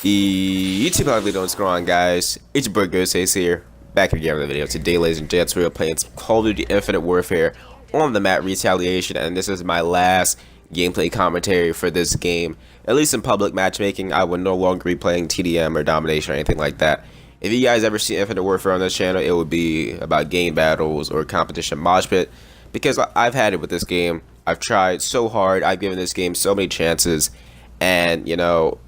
YouTube, how we doing? What's going on, guys? It's your boy Bl0od HaZe here, back again with a video. Today, ladies and gents, we are playing some Call of Duty Infinite Warfare on the map Retaliation, and this is my last gameplay commentary for this game. At least in public matchmaking, I will no longer be playing TDM or Domination or anything like that. If you guys ever see Infinite Warfare on this channel, it would be about game battles or competition mosh pit, because I've had it with this game. I've tried so hard, I've given this game so many chances, and, you know,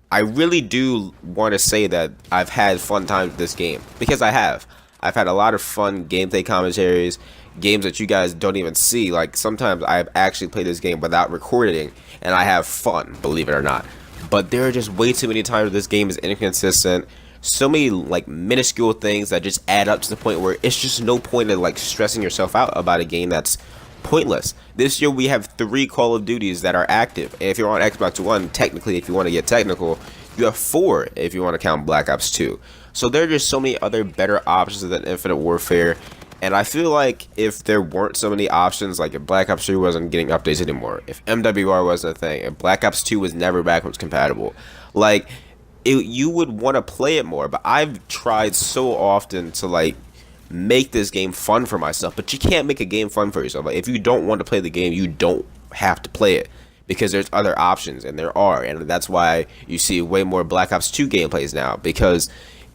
I really do want to say that I've had fun times with this game, because I have. I've had a lot of fun gameplay commentaries, games that you guys don't even see. Like, sometimes I've actually played this game without recording, and I have fun, believe it or not. But there are just way too many times this game is inconsistent. So many, like, minuscule things that just add up to the point where it's just no point in, like, stressing yourself out about a game that's pointless. This year we have 3 Call of Duties that are active, and if you're on Xbox One, technically, if you want to get technical, you have 4 if you want to count Black Ops 2. So there are just so many other better options than Infinite Warfare, and I feel like if there weren't so many options, like if Black Ops 3 wasn't getting updates anymore, if MWR wasn't a thing, if Black Ops 2 was never backwards compatible, like, you would want to play it more. But I've tried so often to, like, make this game fun for myself, but you can't make a game fun for yourself. Like, if you don't want to play the game, you don't have to play it, because there's other options, and there are, and that's why you see way more Black Ops 2 gameplays now, because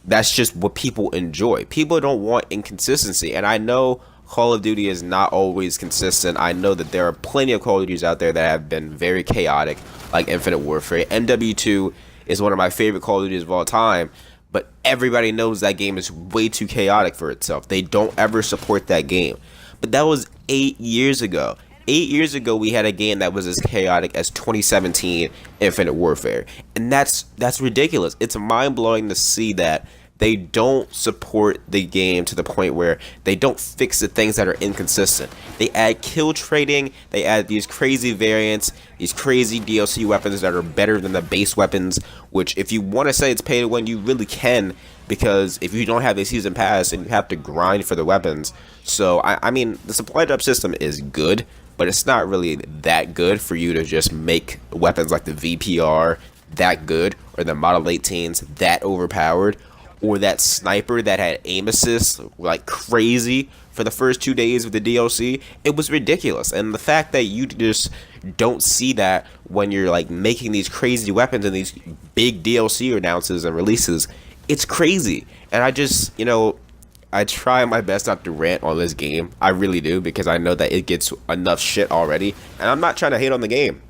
that's just what people enjoy. People don't want inconsistency, and I know Call of Duty is not always consistent. I know that there are plenty of Call of Duties out there that have been very chaotic, like Infinite Warfare. MW2 is one of my favorite Call of Duties of all time, but everybody knows that game is way too chaotic for itself. They don't ever support that game. But that was 8 years ago. 8 years ago, we had a game that was as chaotic as 2017 Infinite Warfare. And that's ridiculous. It's mind-blowing to see that they don't support the game to the point where they don't fix the things that are inconsistent. They add kill trading, they add these crazy variants, these crazy DLC weapons that are better than the base weapons, which if you want to say it's pay to win, you really can, because if you don't have a season pass and you have to grind for the weapons. So, I mean, the supply drop system is good, but it's not really that good for you to just make weapons like the VPR that good, or the Model 18s that overpowered, or that sniper that had aim assist like crazy for the first 2 days of the DLC. It was ridiculous. And the fact that you just don't see that when you're like making these crazy weapons and these big DLC announces and releases, it's crazy. And I just, you know, I try my best not to rant on this game. I really do, because I know that it gets enough shit already, and I'm not trying to hate on the game.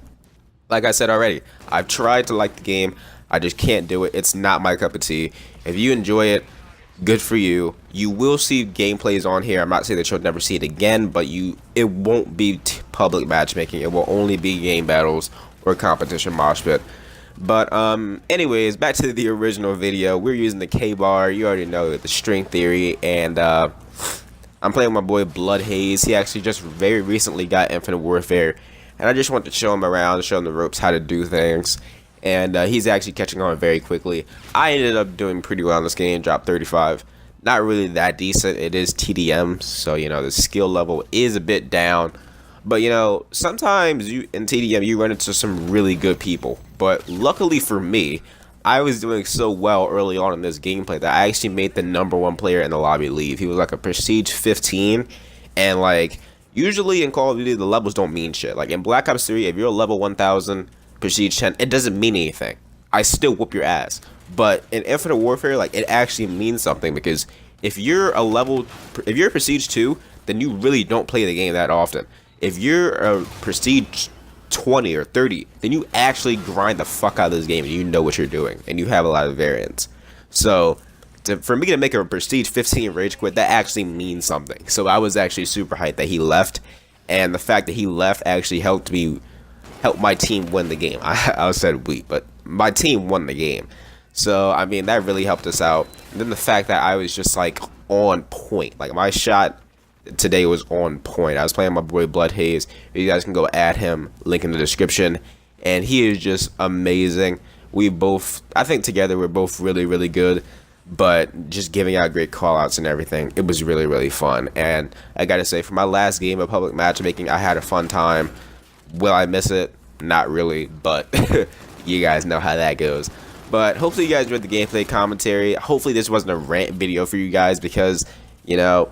Like I said already, I've tried to like the game, I just can't do it. It's not my cup of tea. If you enjoy it, good for you. You will see gameplays on here. I'm not saying that you'll never see it again, but it won't be public matchmaking. It will only be game battles or competition mosh pit. But anyways, back to the original video. We're using the K-bar. You already know the string theory, and I'm playing with my boy Bl0od HaZe. He actually just very recently got Infinite Warfare, and I just want to show him around, show him the ropes, how to do things. And he's actually catching on very quickly. I ended up doing pretty well in this game, dropped 35. Not really that decent. It is TDM, so, you know, the skill level is a bit down. But, you know, sometimes in TDM you run into some really good people. But luckily for me, I was doing so well early on in this gameplay that I actually made the #1 player in the lobby leave. He was like a Prestige 15, and, like, usually in Call of Duty the levels don't mean shit. Like in Black Ops 3, if you're a level 1000, Prestige 10, it doesn't mean anything. I still whoop your ass. But in Infinite Warfare, like, it actually means something, because if you're a Prestige 2, then you really don't play the game that often. If you're a Prestige 20 or 30, then you actually grind the fuck out of this game, and you know what you're doing, and you have a lot of variants. So for me to make a Prestige 15 rage quit, that actually means something. So I was actually super hyped that he left, and the fact that he left actually helped my team win the game. I said we, but my team won the game. So, I mean, that really helped us out. And then the fact that I was just, like, on point. Like, my shot today was on point. I was playing my boy Bl0od HaZe. You guys can go add him, link in the description. And he is just amazing. We both, I think together we're both really, really good. But just giving out great call-outs and everything, it was really, really fun. And I gotta say, for my last game of public matchmaking, I had a fun time. Will I miss it? Not really, but you guys know how that goes. But hopefully you guys enjoyed the gameplay commentary. Hopefully this wasn't a rant video for you guys, because, you know,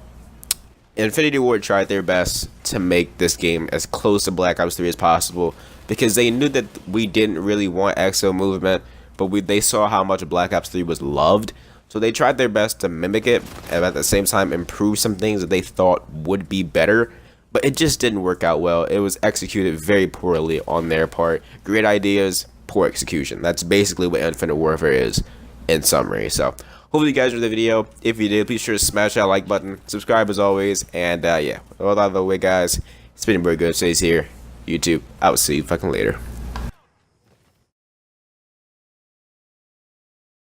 Infinity Ward tried their best to make this game as close to Black Ops 3 as possible, because they knew that we didn't really want exo movement, but they saw how much Black Ops 3 was loved. So they tried their best to mimic it, and at the same time improve some things that they thought would be better. But it just didn't work out well. It was executed very poorly on their part. Great ideas, poor execution. That's basically what Infinite Warfare is in summary. So hopefully you guys enjoyed the video. If you did, please sure to smash that like button, subscribe as always, and yeah, all out of the way, guys. It's been Bl0od HaZe here. YouTube, I will see you fucking later.